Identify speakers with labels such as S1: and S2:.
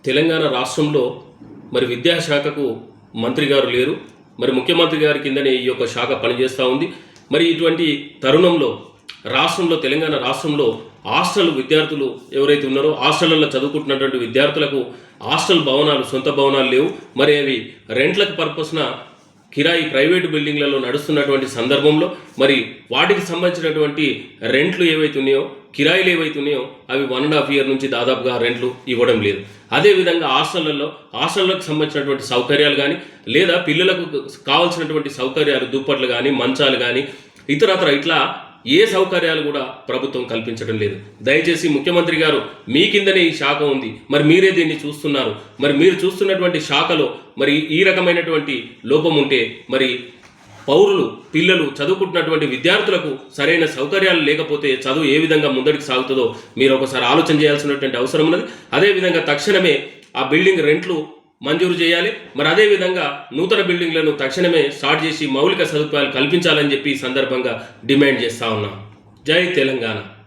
S1: తెలంగాణ రాష్ట్రంలో మరి విద్యాశాఖకు మంత్రి గారు లేరు. మరి ముఖ్యమంత్రి గారి కిందనే ఈ యొక్క శాఖ పనిచేస్తూ ఉంది. మరి ఇటువంటి తరుణంలో తెలంగాణ రాష్ట్రంలో హాస్టల్ విద్యార్థులు ఎవరైతే ఉన్నారో హాస్టళ్లలో చదువుకుంటున్నటువంటి విద్యార్థులకు హాస్టల్ భవనాలు, సొంత భవనాలు లేవు. మరి అవి రెంట్లకు పర్పస్న కిరాయి ప్రైవేటు బిల్డింగ్లలో నడుస్తున్నటువంటి సందర్భంలో మరి వాటికి సంబంధించినటువంటి రెంట్లు ఏవైతే ఉన్నాయో, కిరాయిలు ఏవైతే ఉన్నాయో అవి 1.5 year నుంచి దాదాపుగా రెంట్లు ఇవ్వడం లేదు. అదేవిధంగా హాస్టళ్లకు సంబంధించినటువంటి సౌకర్యాలు కానీ లేదా పిల్లలకు కావాల్సినటువంటి సౌకర్యాలు, దుప్పట్లు కానీ, మంచాలు కానీ ఇతరత్ర ఇట్లా ఏ సౌకర్యాలు కూడా ప్రభుత్వం కల్పించడం లేదు. దయచేసి ముఖ్యమంత్రి గారు, మీ కిందనే ఈ శాఖ ఉంది, మరి మీరే దీన్ని చూస్తున్నారు. మరి మీరు చూస్తున్నటువంటి శాఖలో మరి ఈ రకమైనటువంటి లోపం ఉంటే మరి పౌరులు, పిల్లలు, చదువుకుంటున్నటువంటి విద్యార్థులకు సరైన సౌకర్యాలు లేకపోతే చదువు ఏ విధంగా ముందడికి సాగుతుందో మీరు ఒకసారి ఆలోచన చేయాల్సినటువంటి అవసరం ఉన్నది. అదేవిధంగా తక్షణమే ఆ బిల్డింగ్ రెంట్లు మంజూరు చేయాలి. మరి అదేవిధంగా నూతన బిల్డింగ్లను తక్షణమే స్టార్ట్ చేసి మౌలిక సదుపాయాలు కల్పించాలని చెప్పి ఈ సందర్భంగా డిమాండ్ చేస్తా ఉన్నాం. జై తెలంగాణ.